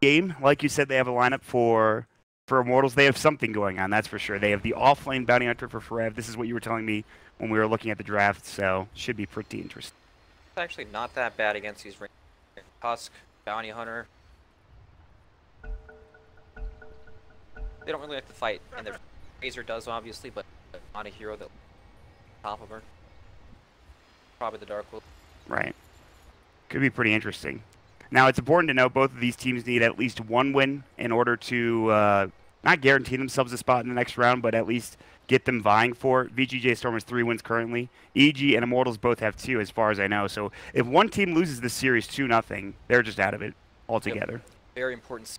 game. Like you said, they have a lineup for Immortals. They have something going on, that's for sure. They have the off-lane Bounty Hunter for Forev. This is what you were telling me when we were looking at the draft, so should be pretty interesting. It's actually not that bad against these Tusk, Bounty Hunter. They don't really like to fight, and their Razor does, obviously, but not a hero that top of her. Probably the Dark Wolf. Right. Could be pretty interesting. Now, it's important to note both of these teams need at least one win in order to not guarantee themselves a spot in the next round, but at least get them vying for it. VGJ Storm has 3 wins currently. EG and Immortals both have 2, as far as I know. So if one team loses this series 2-0, they're just out of it altogether. Yep. Very important.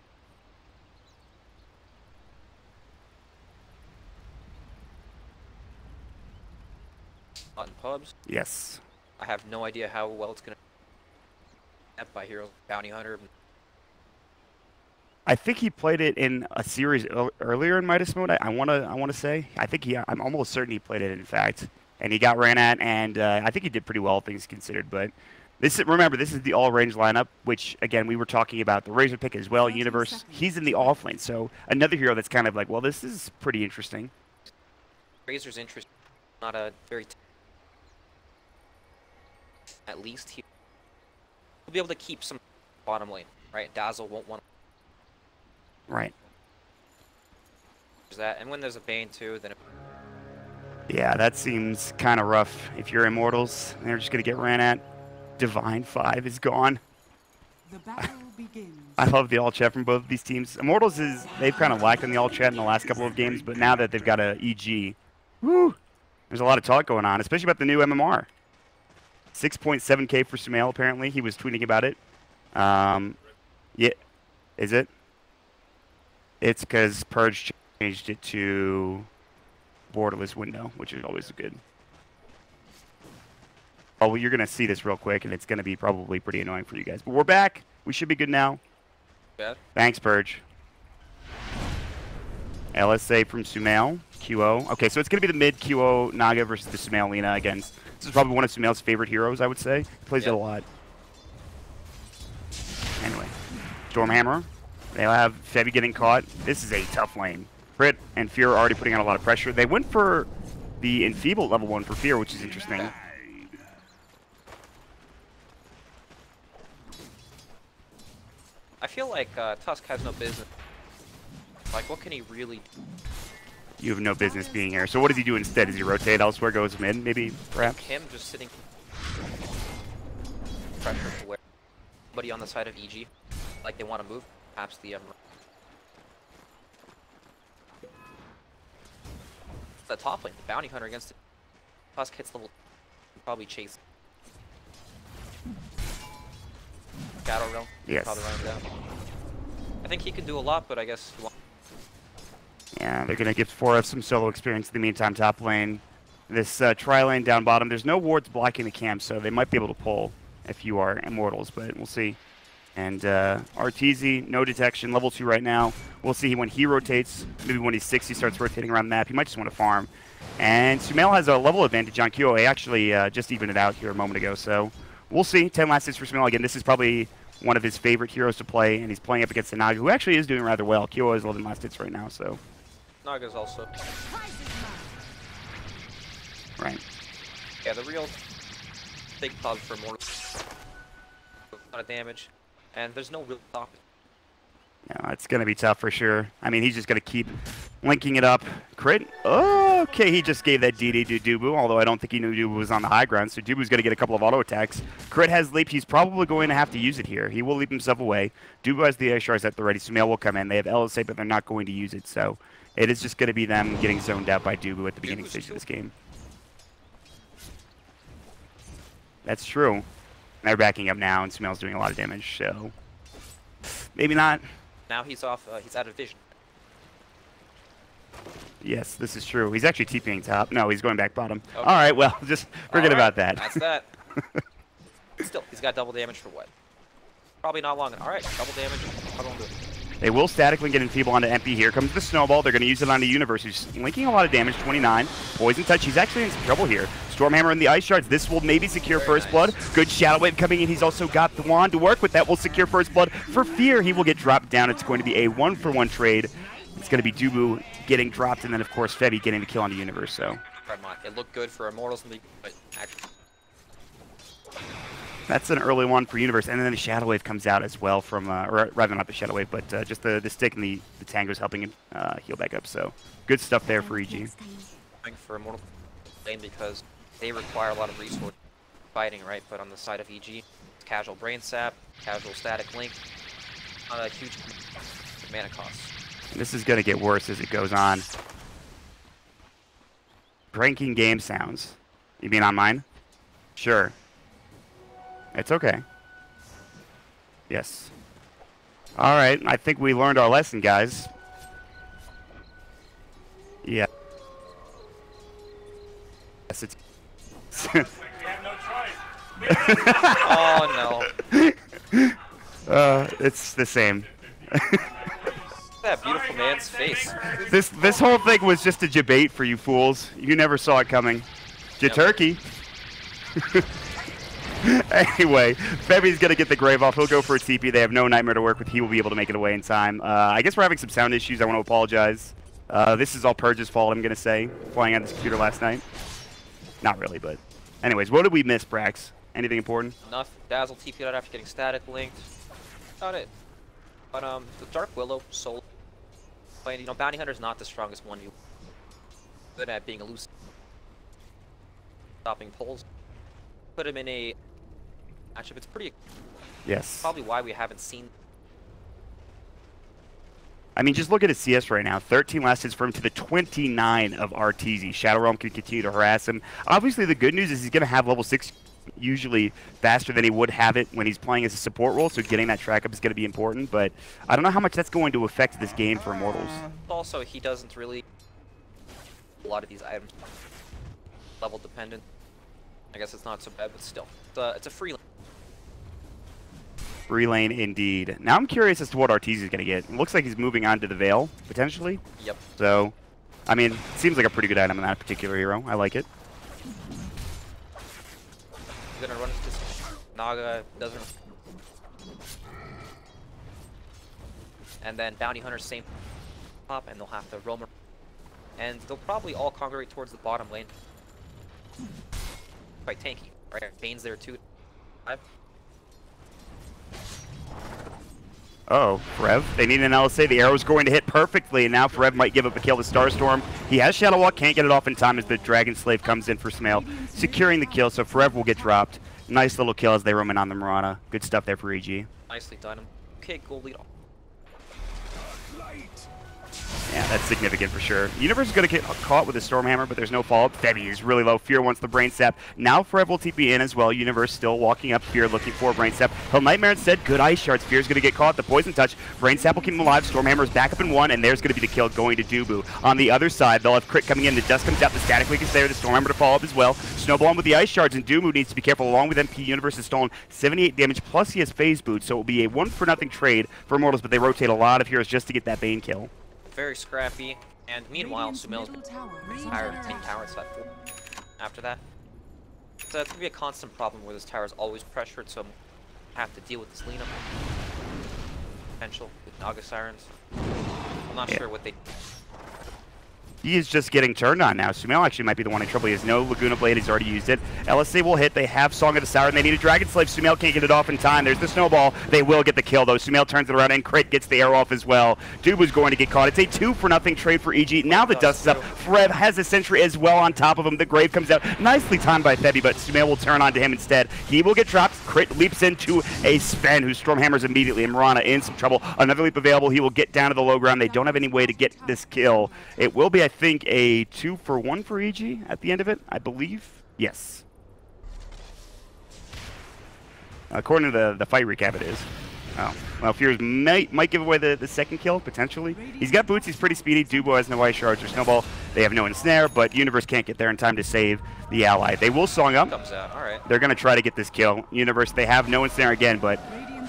In pubs. Yes. I have no idea how well it's going to by hero Bounty Hunter. I think he played it in a series earlier in Midas Mode. I want to say. I'm almost certain he played it, in fact, and he got ran at, and I think he did pretty well, things considered. But remember, this is the all-range lineup, which again we were talking about the Razor pick as well. Universe, he's in the off lane, so another hero that's kind of like, well, this is pretty interesting. Razor's interest, not a very. At least he'll be able to keep some bottom lane, right? Dazzle won't want. Right. There's that, and when there's a Bane too, then. Yeah, that seems kind of rough. If you're Immortals, they're just gonna get ran at. Divine 5 is gone. The battle begins. I love the all chat from both of these teams. Immortals they've kind of lacked in the all chat in the last couple of games, but now that they've got a EG, woo, there's a lot of talk going on, especially about the new MMR. 6.7K for Sumail, apparently. He was tweeting about it. Yeah, is it? It's because Purge changed it to borderless window, which is always good. Oh, well, you're going to see this real quick, and it's going to be probably pretty annoying for you guys. But we're back. We should be good now. Bad. Thanks, Purge. LSA from Sumail. QO. Okay, so it's going to be the mid QO Naga versus the Sumail Lina against. This is probably one of Sumail's favorite heroes, I would say. He plays it a lot. Anyway. Stormhammer. They'll have Febby getting caught. This is a tough lane. Crit and Fear are already putting on a lot of pressure. They went for the Enfeebled level 1 for Fear, which is interesting. I feel like Tusk has no business. Like, what can he really do? You have no business being here. So what does he do instead? Does he rotate elsewhere, goes mid, maybe, perhaps? Him just sitting pressure to where somebody on the side of EG, like they want to move, perhaps the top lane, the Bounty Hunter against the Tusk hits level, probably chase. Shadow Realm, yes. probably run him down. I think he can do a lot, but I guess he won't. Yeah, they're going to give 4F some solo experience in the meantime, top lane. This tri-lane down bottom, there's no wards blocking the camp, so they might be able to pull if you are Immortals, but we'll see. And Arteezy, no detection, level 2 right now. We'll see when he rotates. Maybe when he's 6, he starts rotating around the map. He might just want to farm. And Sumail has a level advantage on QO. He actually just evened it out here a moment ago, so we'll see. 10 last hits for Sumail. Again, this is probably one of his favorite heroes to play, and he's playing up against the Naga, who actually is doing rather well. QO is 11 last hits right now, so. Naga's also. Right. Yeah, the real big pub for Immortals. A lot of damage, and there's no real stop. Yeah, it's going to be tough for sure. I mean, he's just going to keep linking it up. Crit. Oh, okay, he just gave that DD to Dubu, although I don't think he knew Dubu was on the high ground, so Dubu's going to get a couple of auto attacks. Crit has leap. He's probably going to have to use it here. He will leap himself away. Dubu has the Ashars at the ready. Sumail will come in. They have LSA, but they're not going to use it, so it is just going to be them getting zoned out by Dubu at the beginning stage of this game. That's true. They're backing up now, and Sumail's doing a lot of damage, so maybe not. Now he's off. He's out of vision. Yes, this is true. He's actually TPing top. No, he's going back bottom. Okay. All right, well, just forget about that. That's that. Still, he's got double damage for what? Probably not long enough. All right, double damage. How gonna do it? They will statically get Enfeeble onto MP. Here comes the Snowball. They're going to use it onto Universe, who's linking a lot of damage, 29. Poison Touch. He's actually in some trouble here. Stormhammer and the Ice Shards. This will maybe secure first blood. Good Shadow Wave coming in. He's also got the wand to work with. That will secure first blood. For Fear, he will get dropped down. It's going to be a 1-for-1 trade. It's going to be Dubu getting dropped, and then, of course, Febby getting the kill on the Universe. So It looked good for Immortals, but actually... That's an early one for Universe, and then the Shadow Wave comes out as well from, or rather not the Shadow Wave, but just the stick and the Tango's helping him heal back up. So good stuff there for EG. For Immortal lane because they require a lot of resource fighting, right? But on the side of EG, it's casual Brain Sap, casual Static Link, not a huge mana cost. This is going to get worse as it goes on. Pranking game sounds. You mean on mine? Sure. It's okay. Yes. All right. I think we learned our lesson, guys. Yeah. Yes, it's... We have no choice. Oh no. It's the same. That beautiful man's face. This whole thing was just a debate for you fools. You never saw it coming. Turkey. Anyway, Febby's going to get the Grave off. He'll go for a TP. They have no Nightmare to work with. He will be able to make it away in time. I guess we're having some sound issues. I want to apologize. This is all Purge's fault, I'm going to say, flying on this computer last night. Not really, but... Anyways, what did we miss, Brax? Anything important? Enough. Dazzle TP'd out after getting Static Linked. About it. But, the Dark Willow, Soul... Playing, Bounty Hunter's not the strongest one. You good at being elusive. Stopping pulls. Put him in a... Matchup, it's pretty... Yes. Probably why we haven't seen... I mean, just look at his CS right now. 13 last hits for him to the 29 of RTZ. Shadow Realm can continue to harass him. Obviously, the good news is he's going to have level 6 usually faster than he would have it when he's playing as a support role, so getting that track up is going to be important, but I don't know how much that's going to affect this game for Immortals. Also, he doesn't really... A lot of these items level dependent. I guess it's not so bad, but still. It's a free lane. Free lane indeed. Now I'm curious as to what Arteezy is going to get. It looks like he's moving on to the Veil, potentially. Yep. So, I mean, it seems like a pretty good item in that particular hero. I like it. He's going to run into this Naga, doesn't... And then Bounty Hunter, same top, and they'll have to roam. And they'll probably all congregate towards the bottom lane. Quite tanky, right? Bane's there too. Uh-oh, Forev. They need an LSA. The arrow's going to hit perfectly, and now Forev might give up a kill to Starstorm. He has Shadow Walk, can't get it off in time as the Dragon Slave comes in for Smail, securing the kill, so Forev will get dropped. Nice little kill as they roam in on the Mirana. Good stuff there for EG. Nicely done. Okay, goal lead off. Yeah, that's significant for sure. Universe is going to get caught with a Stormhammer, but there's no follow-up. Febby is really low. Fear wants the Brain Sap. Now Forever will TP in as well. Universe still walking up. Fear looking for Brain Sap. He'll Nightmare instead. Good Ice Shards. Fear's going to get caught. The Poison Touch. Brain Sap will keep him alive. Stormhammer's back up in one, and there's going to be the kill going to Dubu. On the other side, they'll have Crit coming in. The Dust comes out. The Static Link is there. The Stormhammer to follow up as well. Snowball with the Ice Shards, and Dubu needs to be careful. Along with MP, Universe has stolen 78 damage, plus he has Phase Boot, so it will be a 1-for-0 trade for Immortals, but they rotate a lot of heroes just to get that Bane kill. Very scrappy. And meanwhile, Sumail's tired of taking towers after that. So it's going to be a constant problem where this tower is always pressured, so I have to deal with this lean up potential with Naga Sirens. I'm not sure what they... He is just getting turned on now. Sumail actually might be the one in trouble. He has no Laguna Blade. He's already used it. LSA will hit. They have Song of the Siren. They need a Dragon Slave. Sumail can't get it off in time. There's the Snowball. They will get the kill, though. Sumail turns it around, and Crit gets the arrow off as well. Dubu's going to get caught. It's a 2-for-0 trade for EG. Now the dust is up. Fred has a Sentry as well on top of him. The Grave comes out. Nicely timed by Febby, but Sumail will turn on to him instead. He will get dropped. Crit leaps into a Sven, who Stormhammers immediately. And Mirana in some trouble. Another leap available. He will get down to the low ground. They don't have any way to get this kill. It will be, I think, a 2-for-1 for EG at the end of it, I believe. Yes. According to the fight recap, it is. Oh. Well, Fears might give away the second kill, potentially. He's got boots, he's pretty speedy. Dubo has no Ice Shards or Snowball. They have no Ensnare, but Universe can't get there in time to save the ally. They will Song up. Comes out. All right. They're going to try to get this kill. Universe, they have no Ensnare again, but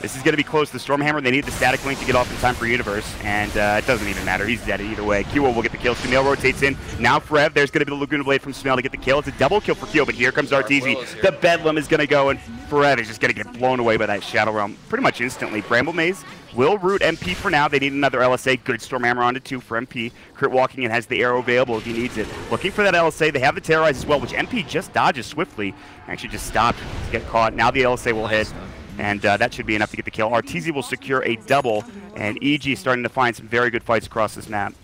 This is going to be close. The Stormhammer, they need the static link to get off in time for Universe, and it doesn't even matter. He's dead either way. Kyo will get the kill. Sumail rotates in. Now Forev, there's going to be the Laguna Blade from Sumail to get the kill. It's a double kill for Kyo, but here comes RTZ. The Bedlam is going to go, and Forev is just going to get blown away by that Shadow Realm pretty much instantly. Bramble Maze will root MP for now. They need another LSA. Good Stormhammer onto 2 for MP. Crit walking and has the arrow available if he needs it. Looking for that LSA. They have the Terrorize as well, which MP just dodges swiftly. Actually just stopped to get caught. Now the LSA will hit. And that should be enough to get the kill. RTZ will secure a double, and EG is starting to find some very good fights across this map.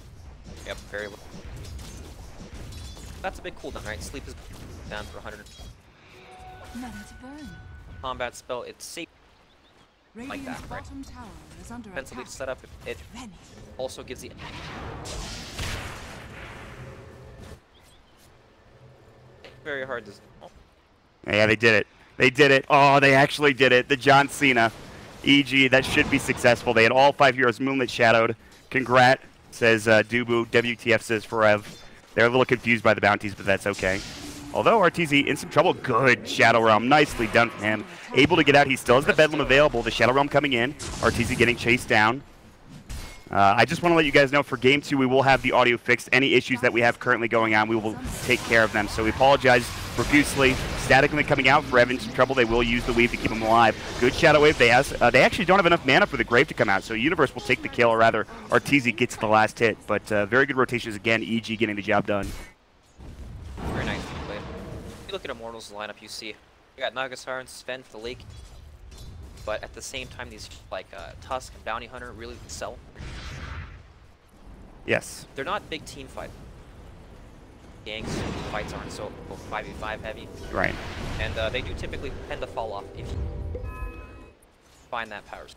Yep, very well. That's a big cooldown, right? Sleep is down for 100. Combat spell, it's safe. Like that, right? Defensively set up, it also gives the... Very hard to... Oh. Yeah, they did it. They did it. Oh, they actually did it. The John Cena. EG, that should be successful. They had all 5 heroes moonlit shadowed. Congrat, says Dubu. WTF says Forev. They're a little confused by the bounties, but that's okay. Although RTZ in some trouble. Good Shadow Realm. Nicely done from him. Able to get out. He still has the Bedlam available. The Shadow Realm coming in. RTZ getting chased down. I just want to let you guys know for Game 2 we will have the audio fixed. Any issues that we have currently going on, we will take care of them. So we apologize profusely. Static Link coming out. For in some trouble, they will use the Weave to keep him alive. Good Shadow Wave. They actually don't have enough mana for the Grave to come out, so Universe will take the kill, or rather RTZ gets the last hit. But very good rotations again. EG getting the job done. Very nice play. If you look at Immortals' lineup, you see we got Nagasar and Sven for the Lake. But at the same time, these like Tusk and Bounty Hunter really sell. Yes. They're not big team fights. Gangs fights aren't so 5v5 heavy. Right. And they do typically tend to fall off if you find that power.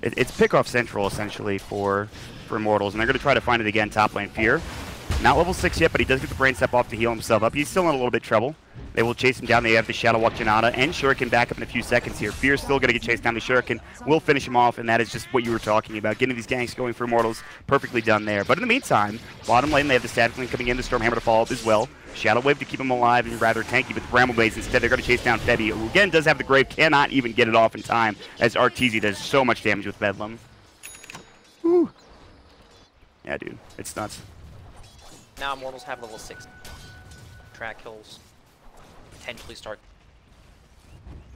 It's pick-off central, essentially, for Immortals, and they're going to try to find it again top lane. Fear, not level 6 yet, but he does get the Brain Step off to heal himself up. He's still in a little bit of trouble. They will chase him down. They have the Shadow Walk Janata and Shuriken back up in a few seconds here. Fear's still going to get chased down. The Shuriken will finish him off, and that is just what you were talking about. Getting these ganks going for Immortals, perfectly done there. But in the meantime, bottom lane, they have the Static Link coming in, the Stormhammer to follow up as well. Shadow Wave to keep him alive and rather tanky, but the Bramble Blaze instead, they're going to chase down Febby, who again does have the Grave, cannot even get it off in time, as RTZ does so much damage with Bedlam. Woo. Yeah, dude, it's nuts. Now Immortals have level 6. Track kills. Potentially start.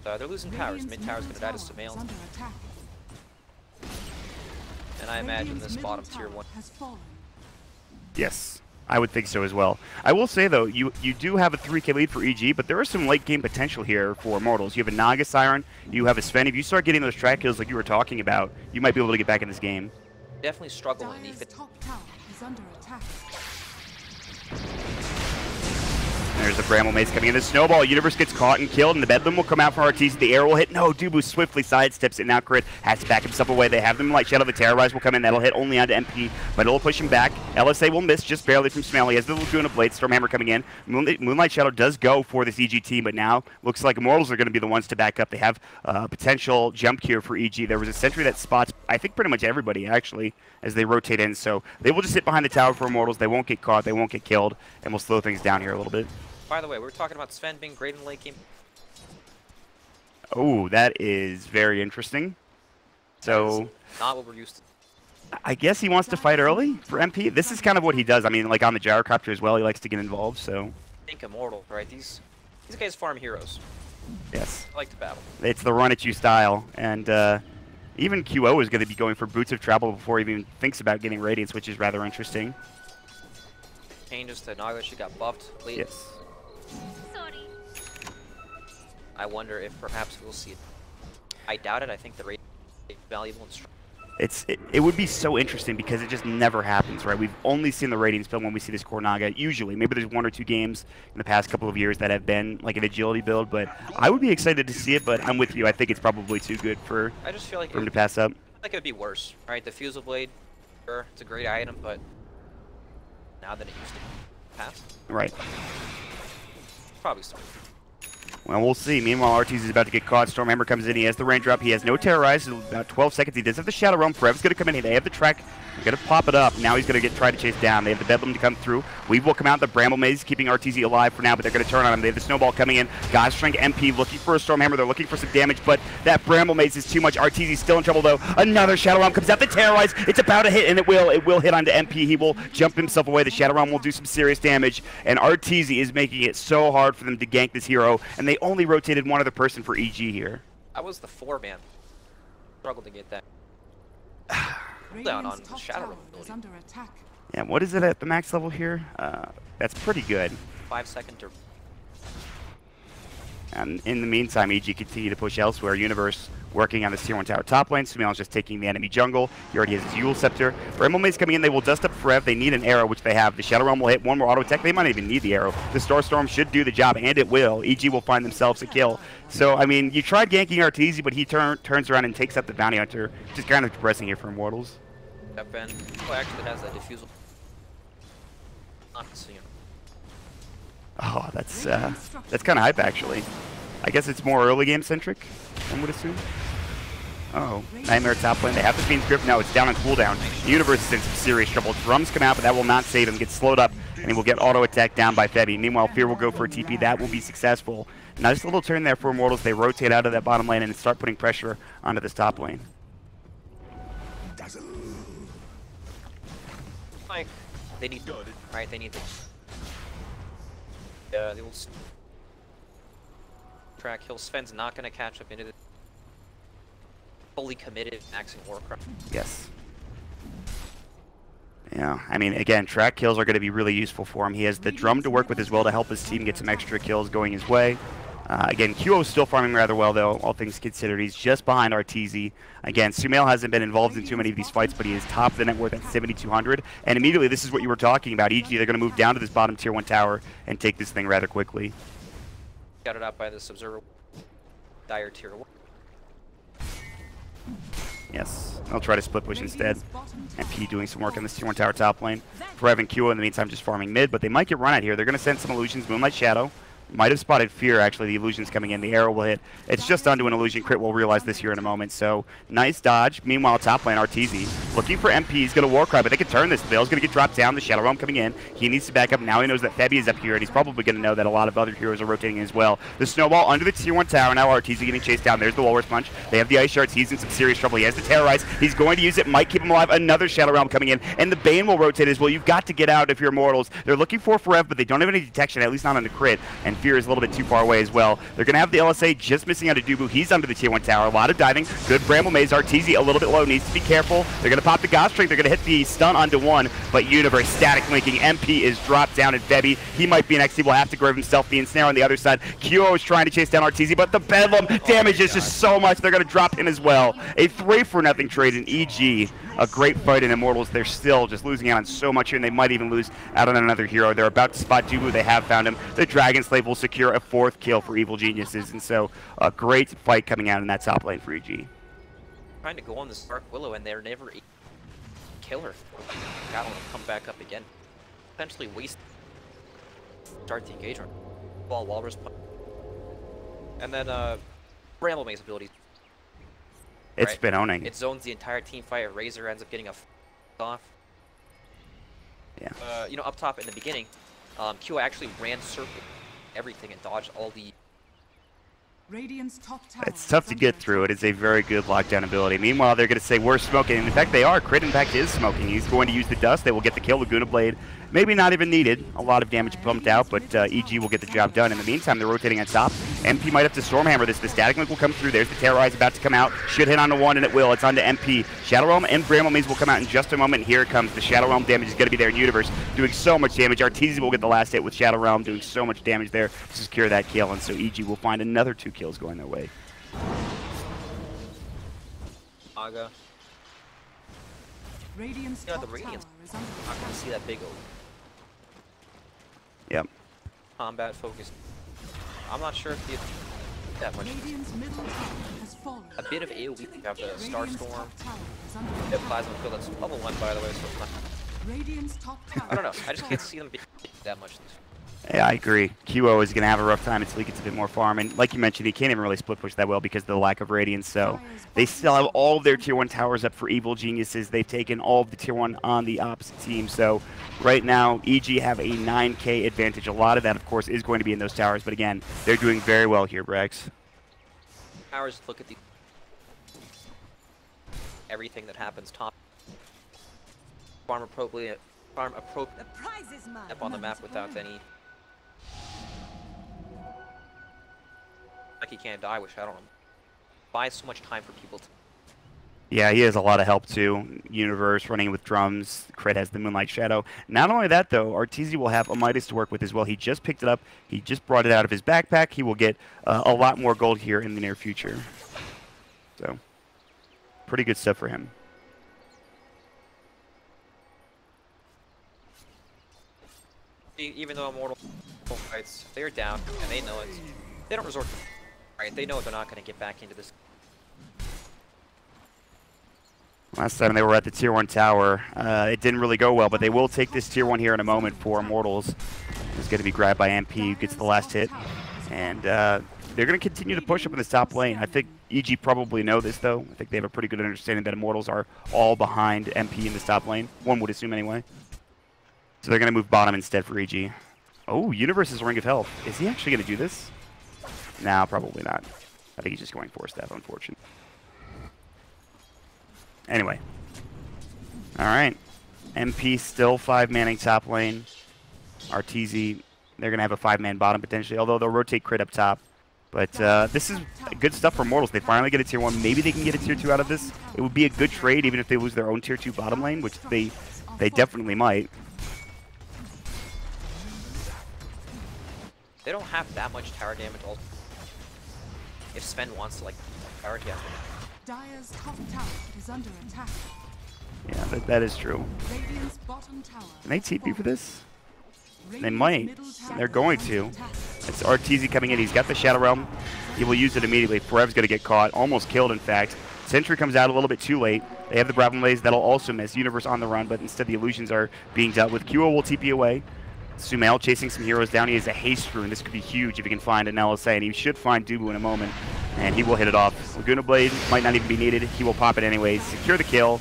They're losing towers. Mid tower's gonna die to Sumail. And I imagine this bottom tier one. Yes, I would think so as well. I will say though, you do have a 3K lead for EG, but there is some late game potential here for Immortals. You have a Naga Siren, you have a Sven. If you start getting those track kills like you were talking about, you might be able to get back in this game. Definitely struggle in defense. There's the Bramble Maze coming in. The Snowball. Universe gets caught and killed, and the Bedlam will come out from RTZ. The arrow will hit. No, Dubu swiftly sidesteps it. Now Crit has to back himself away. They have them Light Shadow. The Terrorize will come in. That'll hit only onto MP, but it'll push him back. LSA will miss just barely from Sumail. He has the Laguna Blade. Stormhammer coming in. Moonlight Shadow does go for this EG team, but now looks like Immortals are going to be the ones to back up. They have potential jump cure for EG. There was a sentry that spots, I think, pretty much everybody, actually, as they rotate in. So they will just sit behind the tower for Immortals. They won't get caught. They won't get killed, and we'll slow things down here a little bit. By the way, we were talking about Sven being great in late game. Oh, that is very interesting. So, not what we're used to. I guess he wants to fight early for MP. This is kind of what he does. I mean, like on the gyrocopter as well, he likes to get involved. So, think Immortal, right? These guys farm heroes. Yes. I like to battle. It's the run at you style, and even QO is going to be going for Boots of Travel before he even thinks about getting Radiance, which is rather interesting. Changes to Naga. She got buffed late. Yes. Sorry. I wonder if perhaps we'll see it. I doubt it. I think the rate is valuable and strong. It would be so interesting because it just never happens, right? We've only seen the Radiance build when we see this core Naga. Usually, maybe there's 1 or 2 games in the past couple of years that have been like an agility build, but I would be excited to see it. But I'm with you. I think it's probably too good for I just feel like him to pass up. Like it would be worse, right? The Fusel Blade, sure, it's a great item, but now that it used to pass, Right. probably still. Well, we'll see. Meanwhile, Arteezy is about to get caught. Stormhammer comes in. He has the raindrop. He has no terrorize. About 12 seconds. He does have the Shadow Realm. Forev's going to come in. They have the track. They're going to pop it up. Now he's going to try to chase down. They have the Bedlam to come through. Weave will come out. The Bramble Maze keeping Arteezy alive for now, but they're going to turn on him. They have the Snowball coming in. Godstrength MP looking for a Stormhammer. They're looking for some damage, but that Bramble Maze is too much. Arteezy's still in trouble, though. Another Shadow Realm comes out. The terrorize. It's about to hit, and it will hit onto MP. He will jump himself away. The Shadow Realm will do some serious damage, and Arteezy is making it so hard for them to gank this hero, and they only rotated one other person for EG here. I was the 4-man. Struggled to get that. Down on the Shadow Realm ability. Yeah, what is it at the max level here? That's pretty good. 5 second to... And in the meantime, EG continue to push elsewhere. Universe working on this tier 1 tower top lane. Sumail's just taking the enemy jungle. He already has his Yule Scepter. Bramble Maze coming in. They will dust up Forev. They need an arrow, which they have. The Shadow Realm will hit one more auto attack. They might not even need the arrow. The Starstorm should do the job, and it will. EG will find themselves a kill. So, I mean, you tried ganking Arteezy, but he turns around and takes out the Bounty Hunter, which is kind of depressing here for Immortals. That Ben actually has that diffusal. Not seeing him. Oh, that's kind of hype, actually. I guess it's more early game centric, I would assume. Oh, Nightmare top lane. They have the Fiend's Grip. No, it's down on cooldown. The Universe is in some serious trouble. Drums come out, but that will not save him. Gets slowed up, and he will get auto attacked down by Febby. Meanwhile, Fear will go for a TP. That will be successful. Now, just a little turn there for Immortals. They rotate out of that bottom lane and start putting pressure onto this top lane. Like, they need to, right? They need to. They will track hill. Sven's not going to catch up into the fully committed maxing Warcraft. Yes. Yeah, I mean, again, track kills are going to be really useful for him. He has the drum to work with as well to help his team get some extra kills going his way. Again, QO is still farming rather well, though, all things considered. He's just behind Arteezy. Again, Sumail hasn't been involved in too many of these fights, but he is top of the net worth at 7,200. And immediately, this is what you were talking about. EG, they're going to move down to this bottom tier 1 tower and take this thing rather quickly. Got it out by this Observer. Dire tier 1. Yes, they'll try to split push instead. MP doing some work on this tier 1 tower top lane. Forev and QO in the meantime just farming mid, but they might get run out here. They're going to send some illusions, Moonlight Shadow. Might have spotted Fear, actually. The illusion's coming in. The arrow will hit. It's just onto an illusion crit. We'll realize this here in a moment. So, nice dodge. Meanwhile, top lane, Arteezy looking for MP. He's going to Warcry, but they can turn this. Bale's going to get dropped down. The Shadow Realm coming in. He needs to back up. Now he knows that Febby is up here, and he's probably going to know that a lot of other heroes are rotating as well. The Snowball under the tier 1 tower. Now Arteezy getting chased down. There's the Walrus Punch. They have the Ice Shards. He's in some serious trouble. He has to terrorize. He's going to use it. Might keep him alive. Another Shadow Realm coming in, and the Bane will rotate as well. You've got to get out if you're Immortals. They're looking for Forev, but they don't have any detection, at least not on the crit, and Fear is a little bit too far away as well. They're going to have the LSA just missing out of Dubu. He's under the tier 1 tower. A lot of diving. Good Bramble Maze. Arteezy a little bit low. Needs to be careful. They're going to pop the God Strength. They're going to hit the stun onto one, but Universe static linking. MP is dropped down at Febby. He might be next. He will have to grab himself the ensnare on the other side. QO is trying to chase down Arteezy, but the Bedlam damage is just so much. They're going to drop him as well. A 3-for-0 trade in EG. A great fight in Immortals. They're still just losing out on so much here, and they might even lose out on another hero. They're about to spot Dubu. They have found him. The Dragon Slave will secure a 4th kill for Evil Geniuses, and so a great fight coming out in that top lane for EG. Trying to go on this Dark Willow, and they're never kill her. God, will come back up again. Potentially waste. Start the engagement. Ball Walrus Punch. And then Bramble Maze abilities. It's right. been owning. It zones the entire team fight. Razor ends up getting a off. Yeah. You know, up top in the beginning, Q actually ran circle everything and dodged all the. Radiant's top tower It's tough to get through. It is a very good lockdown ability. Meanwhile, they're going to say we're smoking. And in fact, they are. Crit, in fact, is smoking. He's going to use the dust. They will get the kill. Laguna Blade, maybe not even needed. A lot of damage pumped out, but EG will get the job done. In the meantime, they're rotating on top. MP might have to Stormhammer this. The Static Link will come through. There's the Terrorize about to come out. Should hit onto one, and it will. It's onto MP. Shadow Realm and Bramble Maze will come out in just a moment. Here it comes. The Shadow Realm damage is going to be there in Universe, doing so much damage. Arteezy will get the last hit with Shadow Realm, doing so much damage there to secure that kill, and so EG will find another 2 kills going their way. Aga. Radiant's Yeah, the top Radiance. tower is under Not gonna see that big Yep. combat focus. I'm not sure if the that much. Radiant's middle tower has fallen. A bit of AoE. You have the Radiant's Starstorm. top tower is under The attack. Plasma Field. That's level 1, by the way, so it's not. Radiant's top tower. I don't know. I just can't see them be that much. Yeah, I agree. QO is going to have a rough time until he gets a bit more farm. And like you mentioned, he can't even really split push that well because of the lack of Radiance. So they still have all of their Tier 1 towers up for Evil Geniuses. They've taken all of the Tier 1 on the opposite team. So right now, EG have a 9K advantage. A lot of that, of course, is going to be in those towers. But again, they're doing very well here, Brex. Towers look at the everything that happens top. Farm appropriately. Farm up on the map without any. Like he can't die, which I don't know. Buys so much time for people to. Yeah, he has a lot of help too. Universe running with drums. Crit has the Moonlight Shadow. Not only that though, Arteezy will have a Midas to work with as well. He just picked it up. He just brought it out of his backpack. He will get a lot more gold here in the near future. So, pretty good stuff for him. Even though Immortal fights, they're down and they know it. They don't resort to right. They know they're not going to get back into this. Last time they were at the Tier 1 tower, it didn't really go well, but they will take this Tier 1 here in a moment for Immortals. It's going to be grabbed by MP, who gets the last hit. And they're going to continue to push up in this top lane. I think EG probably know this, though. I think they have a pretty good understanding that Immortals are all behind MP in this top lane. One would assume anyway. So they're going to move bottom instead for EG. Oh, Universe's Ring of Health. Is he actually going to do this? No, probably not. I think he's just going for Staff, unfortunately. Anyway. Alright. MP still 5-manning top lane. Arteezy, they're going to have a 5-man bottom potentially, although they'll rotate Crit up top. But this is good stuff for Immortals. They finally get a Tier 1. Maybe they can get a Tier 2 out of this. It would be a good trade even if they lose their own Tier 2 bottom lane, which they definitely might. They don't have that much tower damage. Also, if Sven wants to like tower damage. Dire's top tower is under attack. Yeah, that is true. Radiant's bottom tower. Can they TP for this? They might. They're going to. It's Arteezy coming in. He's got the Shadow Realm. He will use it immediately. Forev's going to get caught. Almost killed, in fact. Sentry comes out a little bit too late. They have the Bravo Blaze. That'll also miss. Universe on the run, but instead the illusions are being dealt with. QO will TP away. Sumail chasing some heroes down. He has a haste rune. This could be huge if he can find an LSA, and he should find Dubu in a moment, and he will hit it off. Laguna Blade might not even be needed. He will pop it anyways. Secure the kill,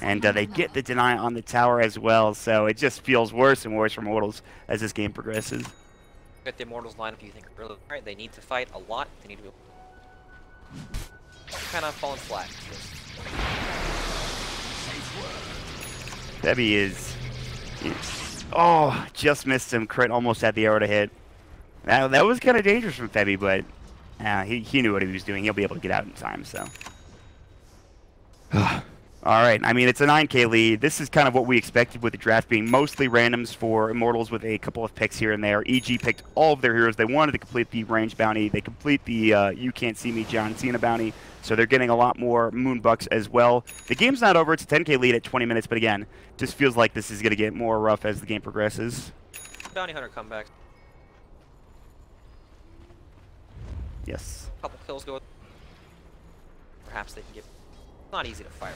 and they get the deny on the tower as well, so it just feels worse and worse for Immortals as this game progresses. At the Immortals lineup, you think really right? They need to fight a lot. They need to kind of falling flat. Debbie is... Oh, just missed him. Crit almost had the arrow to hit. That was kind of dangerous from Febby, but he knew what he was doing. He'll be able to get out in time, so. All right, I mean, it's a 9K lead. This is kind of what we expected with the draft being mostly randoms for Immortals with a couple of picks here and there. EG picked all of their heroes. They wanted to complete the range bounty. They complete the You Can't See Me John Cena bounty, so they're getting a lot more Moonbucks as well. The game's not over. It's a 10K lead at 20 minutes, but again, just feels like this is going to get more rough as the game progresses. Bounty Hunter comeback. Yes. A couple kills go. Perhaps they can get. Not easy to fire.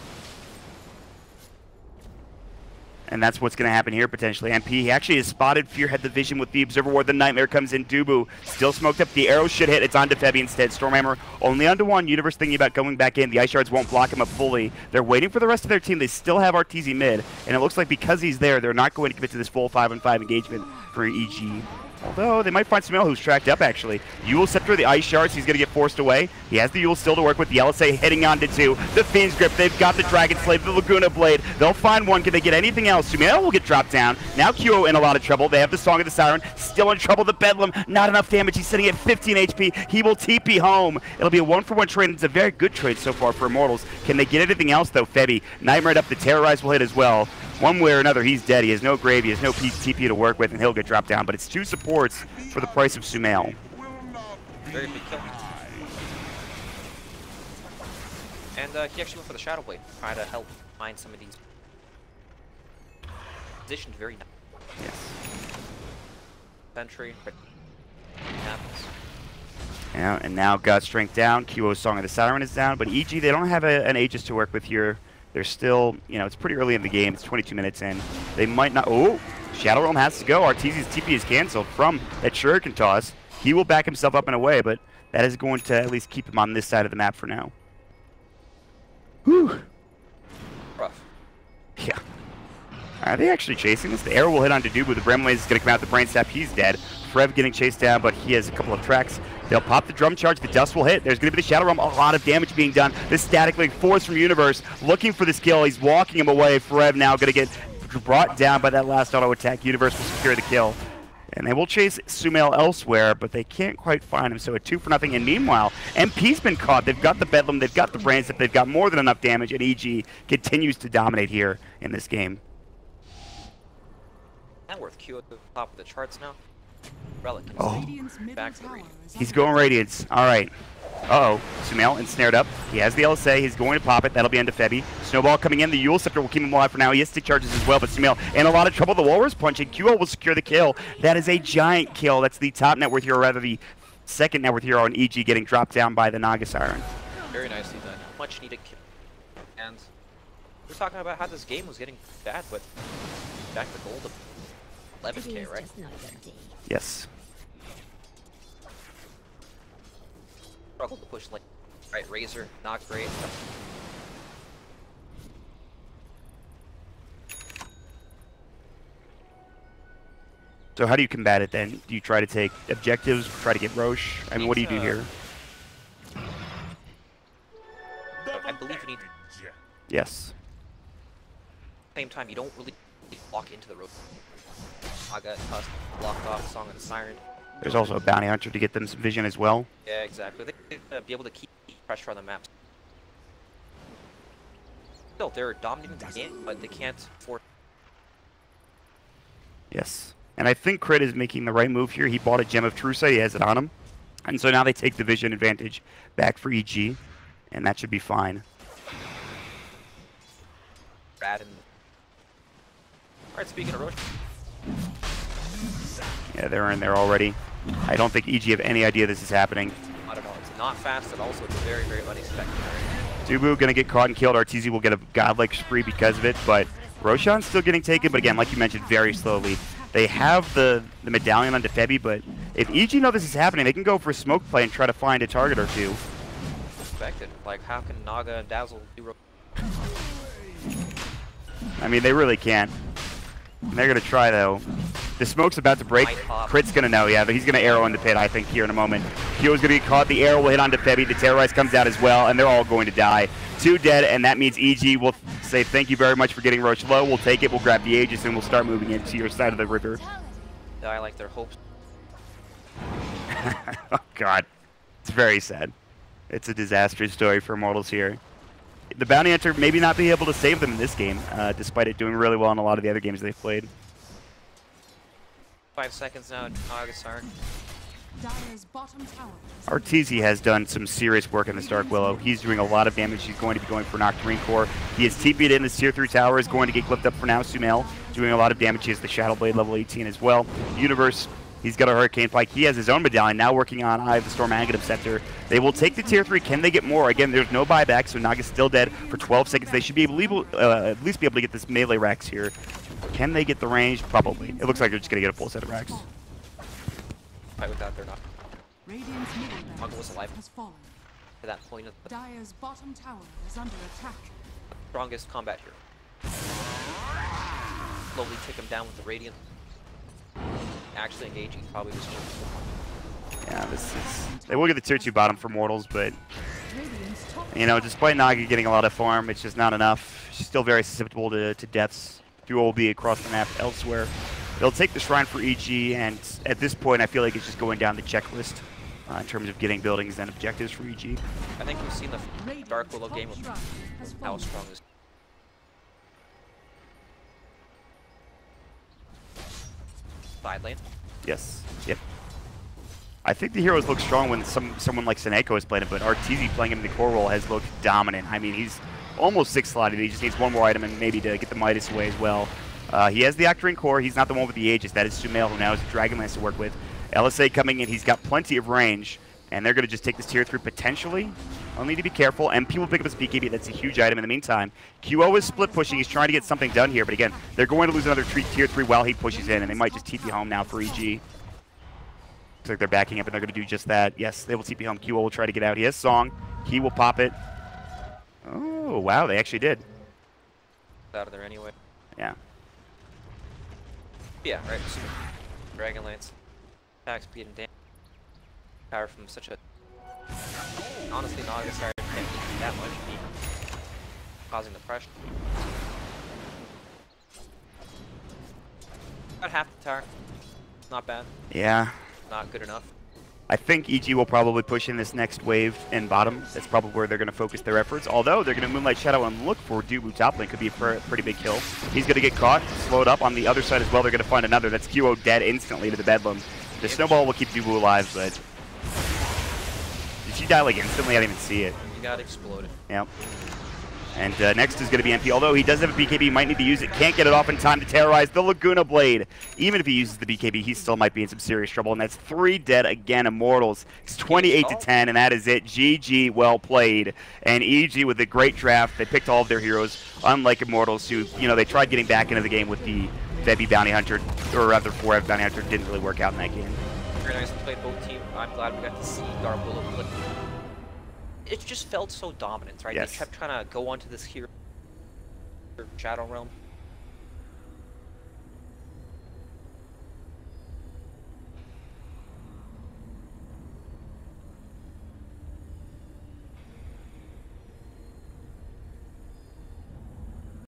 And that's what's going to happen here, potentially. MP, he actually has spotted Fearhead the Vision with the Observer Ward. The Nightmare comes in. Dubu still smoked up. The arrow should hit. It's onto Febby instead. Stormhammer only onto one. Universe thinking about going back in. The Ice Shards won't block him up fully. They're waiting for the rest of their team. They still have Arteezy mid. And it looks like because he's there, they're not going to commit to this full 5-on-5 engagement for EG. Although, they might find Sumail who's tracked up, actually. Yule Scepter, the Ice Shards, he's going to get forced away. He has the Yule still to work with. The LSA hitting onto two. The Fiend's Grip, they've got the Dragon Slave, the Laguna Blade. They'll find one. Can they get anything else? Sumail will get dropped down. Now QO in a lot of trouble. They have the Song of the Siren. Still in trouble. The Bedlam, not enough damage. He's sitting at 15 HP. He will TP home. It'll be a 1-for-1 trade. It's a very good trade so far for Immortals. Can they get anything else, though? Febby, Nightmare up. The Terrorize will hit as well. One way or another, he's dead. He has no grave, he has no TP to work with, and he'll get dropped down. But it's two supports for the price of Sumail. Very big kill. And he actually went for the Shadow Blade, trying to help find some of these. Positioned very nice. Yes. Sentry. Happens. Yeah, and now God's Strength down. QO's Song of the Siren is down, but EG, they don't have an Aegis to work with here. They're still, you know, it's pretty early in the game. It's 22 minutes in. They might not. Oh, Shadow Realm has to go. Arteezy's TP is canceled from that Shuriken toss. He will back himself up in a way, but that is going to at least keep him on this side of the map for now. Whew. Rough. Yeah. Are they actually chasing this? The arrow will hit on Dedubu. The Bramlaze is going to come out the Brain Sap. He's dead. Frev getting chased down, but he has a couple of tracks. They'll pop the drum charge. The dust will hit. There's going to be the Shadow Realm. A lot of damage being done. This Static Link force from Universe looking for this kill. He's walking him away. Frev now going to get brought down by that last auto attack. Universe will secure the kill. And they will chase Sumail elsewhere, but they can't quite find him. So a 2-0. And meanwhile, MP's been caught. They've got the Bedlam. They've got the Brain Sap. They've got more than enough damage. And EG continues to dominate here in this game. Networth Q at the top of the charts now. Relic. Oh. Back to the region. He's going Radiance. All right. Uh-oh. Sumail ensnared up. He has the LSA. He's going to pop it. That'll be into Febby. Snowball coming in. The Yule Scepter will keep him alive for now. He has stick charges as well, but Sumail in a lot of trouble. The Walrus punching. QL will secure the kill. That is a giant kill. That's the top net worth hero, rather the second net worth hero on EG getting dropped down by the Naga Siren. Very nicely done. Much needed kill. And we're talking about how this game was getting bad, but back to gold of 11k, right? Yes. Struggle to push lane. Right, Razor, not great. So how do you combat it then? Do you try to take objectives, try to get Roche? I mean, what do you do here? I believe you need... Yes. At the same time, you don't really walk into the road. Naga, Tusk, blocked off, Song of the Siren. There's also a Bounty Hunter to get them some vision as well. Yeah, exactly. They be able to keep pressure on the map. Still, they're dominating the game, but they can't afford... Yes. And I think Crit is making the right move here. He bought a Gem of Trusa. He has it on him. And so now they take the vision advantage back for EG. And that should be fine. Rad and... Alright, speaking of Roche. Yeah, they're in there already. I don't think EG have any idea this is happening. I don't know. It's not fast, and also it's very, very unexpected. Dubu going to get caught and killed. Arteezy will get a godlike spree because of it. But Roshan's still getting taken. But again, like you mentioned, very slowly. They have the medallion on Defebi, but if EG know this is happening, they can go for a smoke play and try to find a target or two. Expected. Like, how can Naga and Dazzle do... I mean, they really can't. And they're going to try, though. The smoke's about to break. Crit's going to know, yeah, but he's going to arrow in the pit, I think, here in a moment. Kyo's going to get caught. The arrow will hit on Defebi. The Terrorize comes out as well, and they're all going to die. 2 dead, and that means EG will say thank you very much for getting Roche low. We'll take it, we'll grab the Aegis, and we'll start moving into your side of the river. I like their hopes. Oh, God. It's very sad. It's a disastrous story for Immortals here. The Bounty Hunter maybe not be able to save them in this game, despite it doing really well in a lot of the other games they've played. 5 seconds now, Naga Siren. Arteezy has done some serious work in this Dark Willow. He's doing a lot of damage. He's going to be going for Nocturne Core. He is TP'd in. His Tier 3 tower is going to get clipped up for now. Sumail doing a lot of damage. He has the Shadow Blade level 18 as well. Universe, he's got a Hurricane Pike. He has his own medallion, now working on Eye of the Storm Aghanim Scepter. They will take the Tier 3. Can they get more? Again, there's no buyback, so Naga's still dead for 12 seconds. They should be able, at least be able to get this melee racks here. Can they get the range? Probably. It looks like they're just going to get a full set of racks. Fight with that, they're not. Naga was alive has fallen. To that point of the Dire's bottom tower is under attack. strongest combat here. Slowly take him down with the Radiant. Actually engaging probably was Yeah, this is... They will get the Tier 2 bottom for Mortals, but... You know, despite Naga getting a lot of farm, it's just not enough. She's still very susceptible to deaths. Duo will be across the map elsewhere. They'll take the Shrine for EG, and at this point, I feel like it's just going down the checklist in terms of getting buildings and objectives for EG. I think we've seen the Dark Willow game with how strong this. Side lane. Yes. Yep. I think the heroes look strong when someone like Seneko is playing it, but Arteezy playing him in the core role has looked dominant. I mean, he's almost 6-slotted. He just needs one more item and maybe to get the Midas away as well. He has the Octarine Core. He's not the one with the Aegis. That is Sumail, who now has a Dragonlance to work with. LSA coming in. He's got plenty of range, and they're going to just take this Tier 3 potentially. I'll need to be careful, and people pick up his BKB. That's a huge item in the meantime. QO is split pushing. He's trying to get something done here, but again, they're going to lose another tier 3 while he pushes in, and they might just TP home now for EG. Looks like they're backing up, and they're going to do just that. Yes, they will TP home. QO will try to get out. He has Song. He will pop it. Oh, wow, they actually did. Out of there anyway. Yeah. Yeah, right. So Dragonlance. Attack speed and damage. Power from such a... Honestly, not a sorry can't do that much. Causing the pressure. About half the tower. Not bad. Yeah. Not good enough. I think EG will probably push in this next wave in bottom. That's probably where they're going to focus their efforts. Although they're going to Moonlight Shadow and look for Dubu top lane. Could be a pretty big kill. He's going to get caught, slowed up. On the other side as well, they're going to find another. That's QO dead instantly to the Bedlam. The snowball will keep Dubu alive, but... Did she die like instantly? I didn't even see it. You got exploded. Yep. And next is going to be MP. Although he does have a BKB, he might need to use it. Can't get it off in time to terrorize the Laguna Blade. Even if he uses the BKB, he still might be in some serious trouble. And that's 3 dead again. Immortals. It's 28-10, and that is it. GG, well played. And EG with a great draft. They picked all of their heroes, unlike Immortals, who, you know, they tried getting back into the game with the Debbie Bounty Hunter, or rather 4F Bounty Hunter. Didn't really work out in that game. Very nice to play both teams. I'm glad we got to see Garbola play. It just felt so dominant, right? Yes. They kept trying to go onto this hero Shadow Realm.